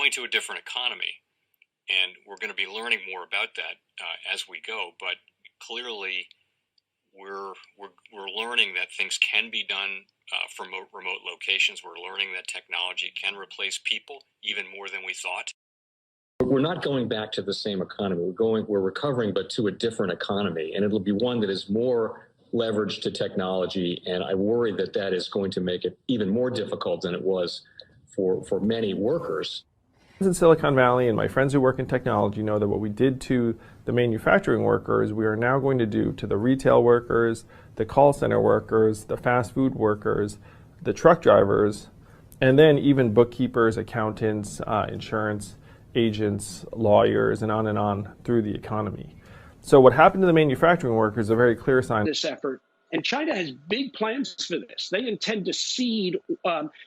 going to a different economy, and we're going to be learning more about that as we go. But clearly, we're learning that things can be done from remote locations. We're learning that technology can replace people even more than we thought. We're not going back to the same economy. We're recovering, but to a different economy, and it'll be one that is more leveraged to technology. And I worry that that is going to make it even more difficult than it was for many workers. In Silicon Valley, and my friends who work in technology know that what we did to the manufacturing workers, we are now going to do to the retail workers, the call center workers, the fast food workers, the truck drivers, and then even bookkeepers, accountants, insurance agents, lawyers, and on through the economy. So what happened to the manufacturing workers is a very clear sign. This effort. And China has big plans for this. They intend to seed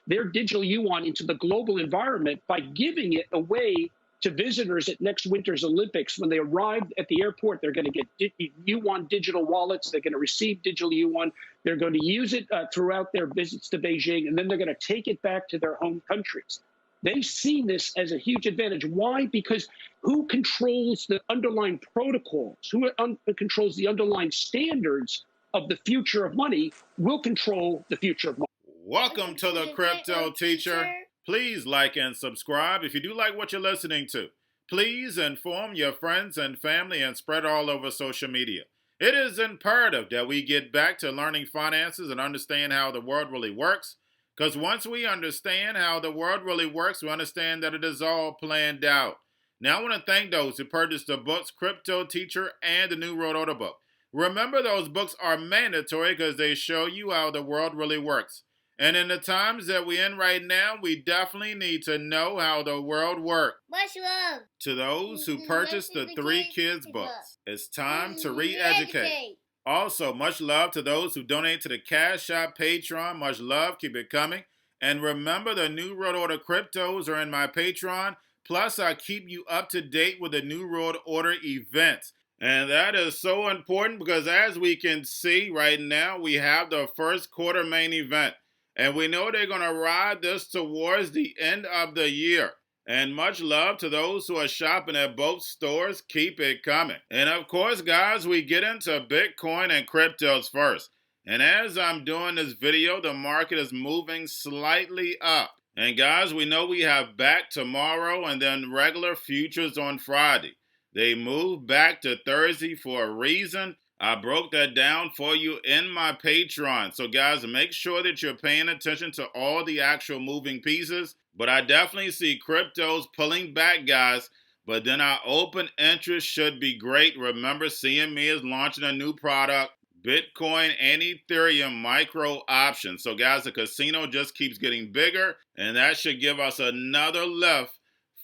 their digital yuan into the global environment by giving it away to visitors at next winter's Olympics. When they arrive at the airport, they're going to get yuan digital wallets. They're going to receive digital yuan. They're going to use it throughout their visits to Beijing, and then they're going to take it back to their home countries. They see this as a huge advantage. Why? Because who controls the underlying protocols, who controls the underlying standards of the future of money will control the future of money. Welcome to the Crypto Teacher. Please like and subscribe if you do like what you're listening to. Please inform your friends and family and spread all over social media. It is imperative that we get back to learning finances and understand how the world really works. Because once we understand how the world really works, we understand that it is all planned out. Now I want to thank those who purchased the books Cryptoteacher and the New World Order book. Remember, those books are mandatory because they show you how the world really works. And in the times that we're in right now, we definitely need to know how the world works. Much love to those who purchased the Three Kids books. It's time to re-educate. Also, much love to those who donate to the Cash App, Patreon. Much love. Keep it coming. And remember, the New World Order cryptos are in my Patreon. Plus, I keep you up to date with the New World Order events. And that is so important because as we can see right now, we have the first quarter main event. And we know they're going to ride this towards the end of the year. And much love to those who are shopping at both stores. Keep it coming. And of course, guys, we get into Bitcoin and cryptos first. And as I'm doing this video, the market is moving slightly up. And guys, we know we have back tomorrow and then regular futures on Friday. They move back to Thursday for a reason. I broke that down for you in my Patreon. So guys, make sure that you're paying attention to all the actual moving pieces. But I definitely see cryptos pulling back, guys. But then our open interest should be great. Remember, CME is launching a new product, Bitcoin and Ethereum micro options. So guys, the casino just keeps getting bigger. And that should give us another lift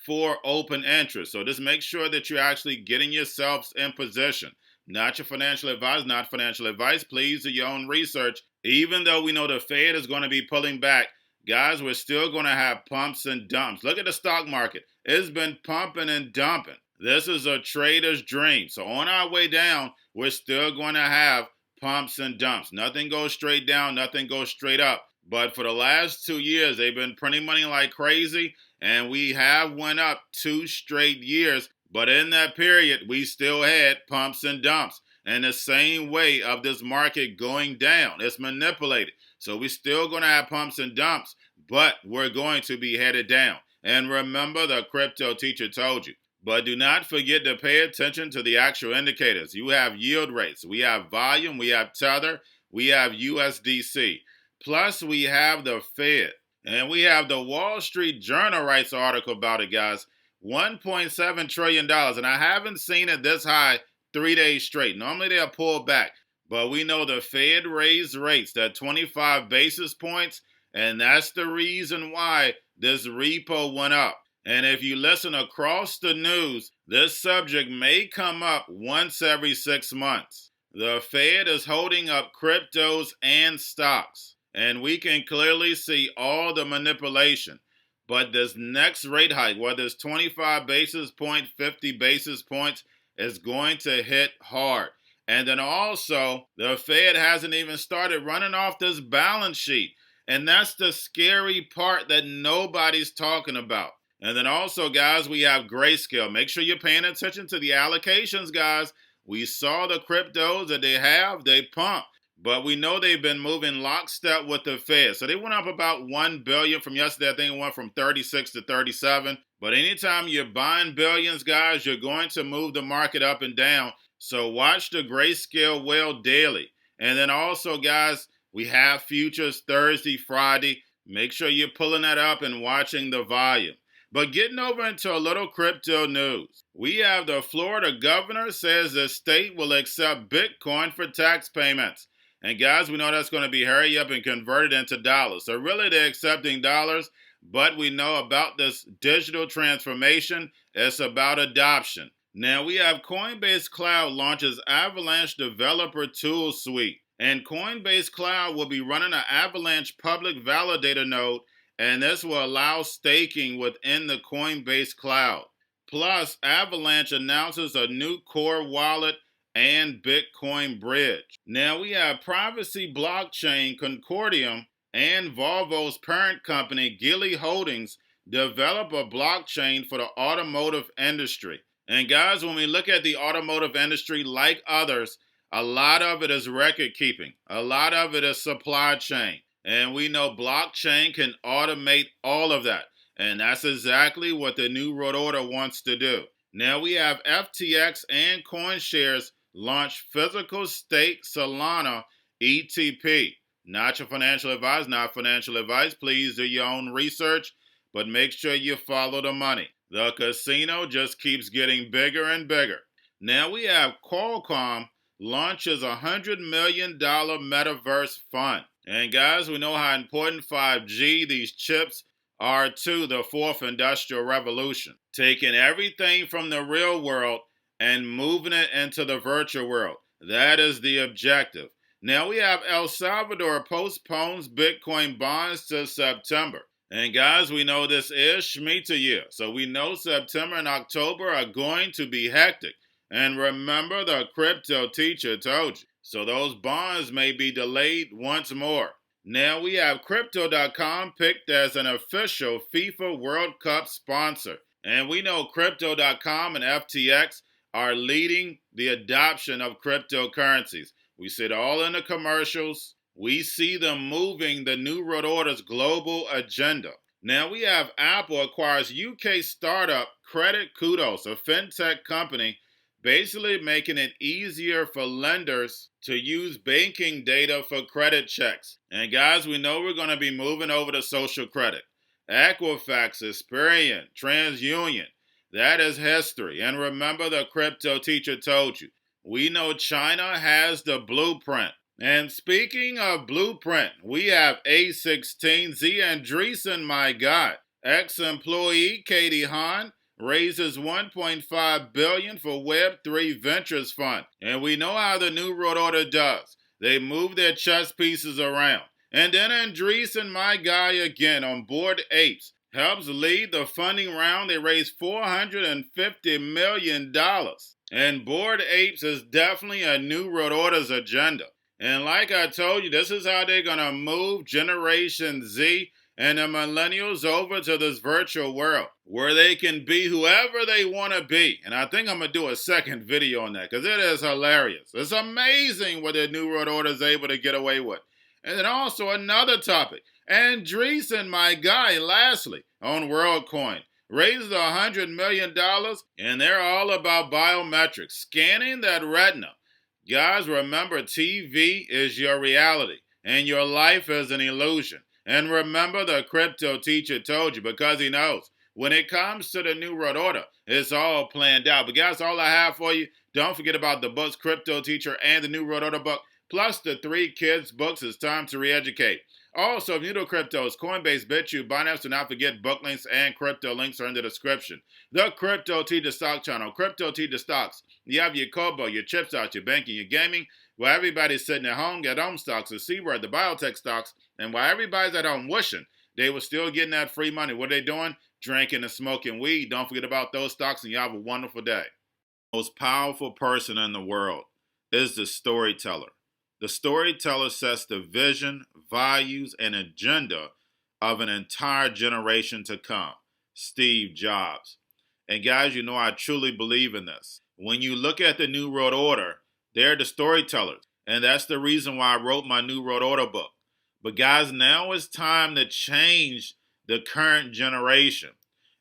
for open interest. So just make sure that you're actually getting yourselves in position. Not your financial advice, not financial advice. Please do your own research. Even though we know the Fed is going to be pulling back, guys, we're still going to have pumps and dumps. Look at the stock market. It's been pumping and dumping. This is a trader's dream. So on our way down, we're still going to have pumps and dumps. Nothing goes straight down. Nothing goes straight up. But for the last 2 years, they've been printing money like crazy. And we have went up 2 straight years. But in that period, we still had pumps and dumps. And the same way of this market going down. It's manipulated. So we're still going to have pumps and dumps, but we're going to be headed down. And remember, the Crypto Teacher told you. But do not forget to pay attention to the actual indicators. You have yield rates. We have volume. We have Tether. We have USDC. Plus, we have the Fed. And we have the Wall Street Journal writes an article about it, guys. $1.7 trillion. And I haven't seen it this high 3 days straight. Normally they'll pull back. But we know the Fed raised rates at 25 basis points. And that's the reason why this repo went up. And if you listen across the news, this subject may come up once every 6 months. The Fed is holding up cryptos and stocks. And we can clearly see all the manipulation. But this next rate hike, whether it's 25 basis points, 50 basis points, is going to hit hard. And then also, the Fed hasn't even started running off this balance sheet. And that's the scary part that nobody's talking about. And then also, guys, we have Grayscale. Make sure you're paying attention to the allocations, guys. We saw the cryptos that they pump. But we know they've been moving lockstep with the Fed. So they went up about $1 billion from yesterday. I think it went from 36 to 37. But anytime you're buying billions, guys, you're going to move the market up and down. So watch the Grayscale whale daily. And then also, guys, we have futures Thursday, Friday. Make sure you're pulling that up and watching the volume. But getting over into a little crypto news. We have the Florida governor says the state will accept Bitcoin for tax payments. And guys, we know that's going to be hurry up and converted into dollars. So really they're accepting dollars, but we know about this digital transformation. It's about adoption. Now we have Coinbase Cloud launches Avalanche Developer Tool Suite. And Coinbase Cloud will be running an Avalanche public validator node, and this will allow staking within the Coinbase Cloud. Plus, Avalanche announces a new core wallet and Bitcoin bridge. Now we have privacy blockchain Concordium and Volvo's parent company, Geely Holdings, develop a blockchain for the automotive industry. And guys, when we look at the automotive industry, like others, a lot of it is record keeping. A lot of it is supply chain. And we know blockchain can automate all of that. And that's exactly what the New World Order wants to do. Now we have FTX and CoinShares launch physical stake Solana ETP. Not your financial advice, not financial advice. Please do your own research, but make sure you follow the money. The casino just keeps getting bigger and bigger. Now we have Qualcomm launches a $100 million metaverse fund. And guys, we know how important 5G, these chips, are to the fourth industrial revolution. Taking everything from the real world and moving it into the virtual world. That is the objective. Now we have El Salvador postpones Bitcoin bonds to September. And guys, we know this is Shemitah year. So we know September and October are going to be hectic. And remember, the crypto teacher told you. So those bonds may be delayed once more. Now we have Crypto.com picked as an official FIFA World Cup sponsor. And we know Crypto.com and FTX are leading the adoption of cryptocurrencies. We see it all in the commercials. We see them moving the New World Order's global agenda. Now we have Apple acquires UK startup Credit Kudos, a fintech company, basically making it easier for lenders to use banking data for credit checks. And guys, we know we're going to be moving over to social credit. Equifax, Experian, TransUnion, that is history. And remember, the crypto teacher told you, we know China has the blueprint. And speaking of blueprint, we have A16, Z Andreessen, my God. Ex-employee Katie Hahn raises $1.5 billion for Web3 Ventures Fund. And we know how the New World Order does. They move their chess pieces around. And then Andreessen, my guy again, on Bored Apes, helps lead the funding round. They raised $450 million. And Bored Apes is definitely a New World Order's agenda. And like I told you, this is how they're going to move Generation Z and the millennials over to this virtual world where they can be whoever they want to be. And I think I'm going to do a second video on that because it is hilarious. It's amazing what the New World Order is able to get away with. And then also another topic. Andreessen, my guy, lastly, on WorldCoin, raises $100 million, and they're all about biometrics, scanning that retina. Guys, remember, TV is your reality, and your life is an illusion. And remember, the crypto teacher told you, because he knows, when it comes to the New World Order, it's all planned out. But guys, all I have for you, don't forget about the books, Crypto Teacher and the New World Order book, plus the 3 kids books. It's time to re-educate. Also, if you're new to cryptos, Coinbase, Bitrue, Binance, do not forget book links and crypto links are in the description. The Crypto Teacher Stock Channel, Crypto Teacher Stocks. You have your Kobo, your chips out, your banking, your gaming. While everybody's sitting at home, get home stocks, the C-word, the biotech stocks. And while everybody's at home wishing they were still getting that free money, what are they doing? Drinking and smoking weed. Don't forget about those stocks, and you have a wonderful day. The most powerful person in the world is the storyteller. The storyteller sets the vision, values, and agenda of an entire generation to come. Steve Jobs. And guys, you know I truly believe in this. When you look at the New World Order, they're the storytellers. And that's the reason why I wrote my New World Order book. But guys, now it's time to change the current generation.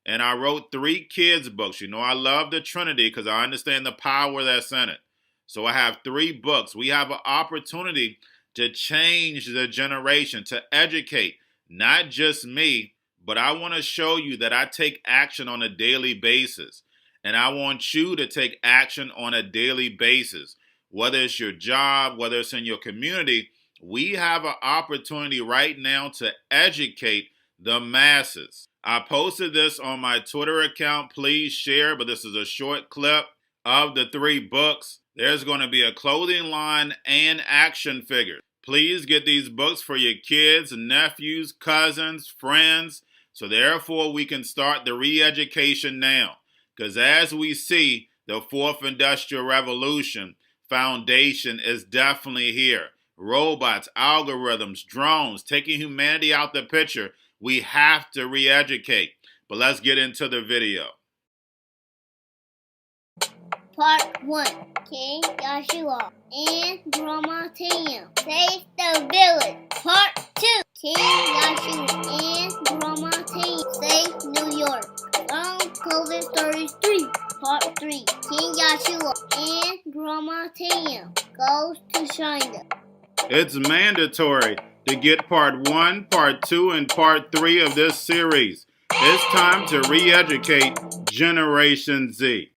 And I wrote 3 kids books. You know, I love the Trinity because I understand the power that's in it. So I have 3 books. We have an opportunity to change the generation, to educate, not just me, but I want to show you that I take action on a daily basis. And I want you to take action on a daily basis. Whether it's your job, whether it's in your community, we have an opportunity right now to educate the masses. I posted this on my Twitter account. Please share, but this is a short clip of the 3 books. There's going to be a clothing line and action figures. Please get these books for your kids, nephews, cousins, friends, so therefore we can start the re-education now. Because as we see, the 4th Industrial Revolution foundation is definitely here. Robots, algorithms, drones, taking humanity out the picture. We have to re-educate. But let's get into the video. Part 1. King Joshua and Drama Team save the village. Part 2. King Joshua and Drama Team save New York from COVID Stories 3. Part 3. King Joshua and Drama Team goes to China. It's mandatory to get part 1, part 2, and part 3 of this series. It's time to re-educate Generation Z.